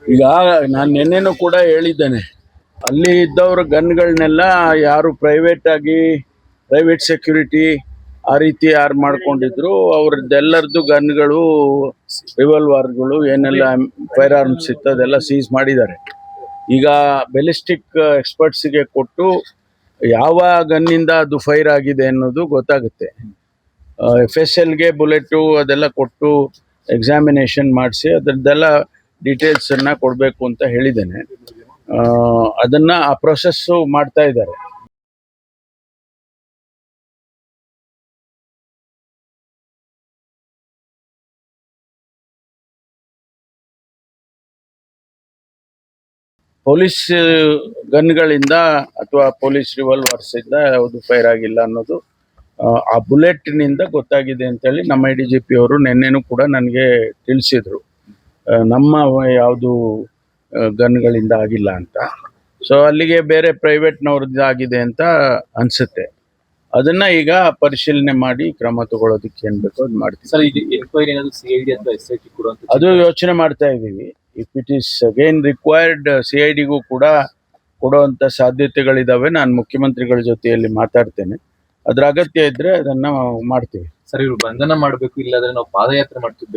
ಈಗ ನಾನು ನಿನ್ನೆನೂ ಕೂಡ ಹೇಳಿದ್ದೇನೆ, ಅಲ್ಲಿ ಇದ್ದವ್ರ ಗನ್ಗಳನ್ನೆಲ್ಲ ಯಾರು ಪ್ರೈವೇಟ್ ಸೆಕ್ಯೂರಿಟಿ ಆ ರೀತಿ ಯಾರು ಮಾಡ್ಕೊಂಡಿದ್ರು ಅವ್ರದ್ದೆಲ್ಲರದ್ದು ಗನ್ಗಳು, ರಿವಾಲ್ವರ್ಗಳು ಏನೆಲ್ಲ ಫೈರ್ ಆರ್ಮ್ಸ್ ಇತ್ತು ಅದೆಲ್ಲ ಸೀಸ್ ಮಾಡಿದ್ದಾರೆ. ಈಗ ಬೆಲಿಸ್ಟಿಕ್ ಎಕ್ಸ್ಪರ್ಟ್ಸ್ಗೆ ಕೊಟ್ಟು ಯಾವ ಗನ್ನಿಂದ ಅದು ಫೈರ್ ಆಗಿದೆ ಅನ್ನೋದು ಗೊತ್ತಾಗುತ್ತೆ. FSLಗೆ ಬುಲೆಟು ಅದೆಲ್ಲ ಕೊಟ್ಟು ಎಕ್ಸಾಮಿನೇಷನ್ ಮಾಡಿಸಿ ಅದರದ್ದೆಲ್ಲ ಡೀಟೇಲ್ಸನ್ನು ಕೊಡಬೇಕು ಅಂತ ಹೇಳಿದ್ದೇನೆ. ಅದನ್ನು ಆ ಪ್ರೊಸೆಸ್ಸು ಮಾಡ್ತಾ ಇದ್ದಾರೆ. ಪೊಲೀಸ್ ಗನ್ಗಳಿಂದ ಅಥವಾ ಪೊಲೀಸ್ ರಿವಾಲ್ವರ್ಸಿಂದ ಯಾವುದು ಫೈರ್ ಆಗಿಲ್ಲ ಅನ್ನೋದು ಆ ಬುಲೆಟ್ನಿಂದ ಗೊತ್ತಾಗಿದೆ ಅಂತೇಳಿ ನಮ್ಮ IDGP ಅವರು ನಿನ್ನೆನೂ ಕೂಡ ನನಗೆ ತಿಳಿಸಿದರು. ನಮ್ಮ ಯಾವುದು ಗನ್ಗಳಿಂದ ಆಗಿಲ್ಲ ಅಂತ. ಸೊ ಅಲ್ಲಿಗೆ ಬೇರೆ ಪ್ರೈವೇಟ್ನವ್ರದ್ದು ಆಗಿದೆ ಅಂತ ಅನಿಸುತ್ತೆ. ಅದನ್ನು ಈಗ ಪರಿಶೀಲನೆ ಮಾಡಿ ಕ್ರಮ ತಗೊಳ್ಳೋದಕ್ಕೆ ಏನು ಬೇಕೋ ಅದು ಮಾಡ್ತೀವಿ. ಸರ್, ಇದು ಎನ್ಕ್ವೈರಿ ಏನಾದರೂ CID ಅಥವಾ SIT ಕೊಡುವಂತ ಅದು ಯೋಚನೆ ಮಾಡ್ತಾ ಇದ್ದೀವಿ. If it is again required CIDಗೂ ಕೂಡ ಕೊಡುವಂಥ ಸಾಧ್ಯತೆಗಳಿದ್ದಾವೆ. ನಾನು ಮುಖ್ಯಮಂತ್ರಿಗಳ ಜೊತೆಯಲ್ಲಿ ಮಾತಾಡ್ತೇನೆ. ಅದರ ಅಗತ್ಯ ಇದ್ದರೆ ಅದನ್ನು ಮಾಡ್ತೀವಿ. ಸರ್, ಇವ್ರು ಬಂಧನ ಮಾಡಬೇಕು, ಇಲ್ಲಾಂದ್ರೆ ನಾವು ಪಾದಯಾತ್ರೆ ಮಾಡ್ತೀವಿ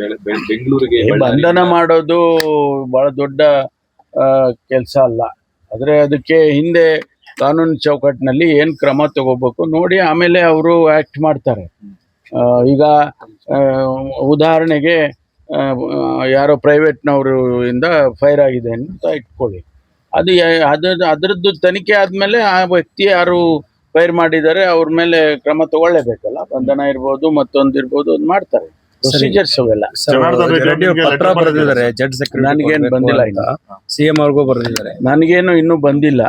ಬೆಂಗಳೂರಿಗೆ. ಬಂಧನ ಮಾಡೋದು ಬಹಳ ದೊಡ್ಡ ಕೆಲಸ ಅಲ್ಲ. ಆದರೆ ಅದಕ್ಕೆ ಹಿಂದೆ ಕಾನೂನು ಚೌಕಟ್ಟಿನಲ್ಲಿ ಏನು ಕ್ರಮ ತಗೋಬೇಕು ನೋಡಿ ಆಮೇಲೆ ಅವರು ಆ್ಯಕ್ಟ್ ಮಾಡ್ತಾರೆ. ಈಗ ಉದಾಹರಣೆಗೆ ಯಾರೋ ಪ್ರೈವೇಟ್ನವರು ಇಂದ ಫೈರ್ ಆಗಿದೆ ಅಂತ ಇಟ್ಕೊಳ್ಳಿ. ಅದರದ್ದು ತನಿಖೆ ಆದಮೇಲೆ ಆ ವ್ಯಕ್ತಿ ಯಾರು ಫೈರ್ ಮಾಡಿದ್ದಾರೆ ಅವ್ರ ಮೇಲೆ ಕ್ರಮ ತಗೊಳ್ಳೇಬೇಕಲ್ಲ. ಬಂಧನ ಇರ್ಬೋದು, ಮತ್ತೊಂದು ಇರ್ಬೋದು, ಅದು ಮಾಡ್ತಾರೆ. ಪ್ರೊಸೀಜರ್ಸ್ ಅವೆಲ್ಲ. ಪತ್ರ ಬರೆದಿದ್ದಾರೆ, ಜಡ್ಜ್ ಸೆಕ್ರೆಟರಿ ನನಗೇನು ಬಂದಿಲ್ಲ, ಇನ್ನು CM ಅವ್ರಿಗೂ ಬರೆದಿದ್ದಾರೆ. ನನಗೇನು ಇನ್ನೂ ಬಂದಿಲ್ಲ.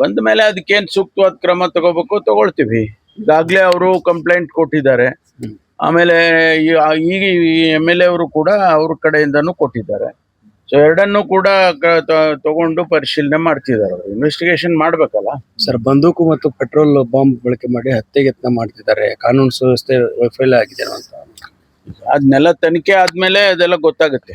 ಬಂದ ಮೇಲೆ ಅದಕ್ಕೇನು ಸೂಕ್ತವಾದ ಕ್ರಮ ತಗೋಬೇಕು ತಗೊಳ್ತೀವಿ. ಈಗಾಗಲೇ ಅವರು ಕಂಪ್ಲೇಂಟ್ ಕೊಟ್ಟಿದ್ದಾರೆ. ಆಮೇಲೆ ಈಗ MLA ಅವರು ಕೂಡ ಅವ್ರ ಕಡೆಯಿಂದನೂ ಕೊಟ್ಟಿದ್ದಾರೆ. ಸೊ ಎರಡನ್ನೂ ಕೂಡ ತಗೊಂಡು ಪರಿಶೀಲನೆ ಮಾಡ್ತಿದ್ದಾರೆ. ಅವರು ಇನ್ವೆಸ್ಟಿಗೇಷನ್ ಮಾಡ್ಬೇಕಲ್ಲ. ಸರ್, ಬಂದೂಕು ಮತ್ತು ಪೆಟ್ರೋಲ್ ಬಾಂಬ್ ಬಳಕೆ ಮಾಡಿ ಹತ್ಯೆಗೆ ಯತ್ನ ಮಾಡ್ತಿದ್ದಾರೆ. ಕಾನೂನು ಸುವ್ಯವಸ್ಥೆ ವೈಫಲ್ಯ ಆಗಿದೆ ಅಂತ. ಅದನ್ನೆಲ್ಲ ತನಿಖೆ ಆದ್ಮೇಲೆ ಅದೆಲ್ಲ ಗೊತ್ತಾಗುತ್ತೆ.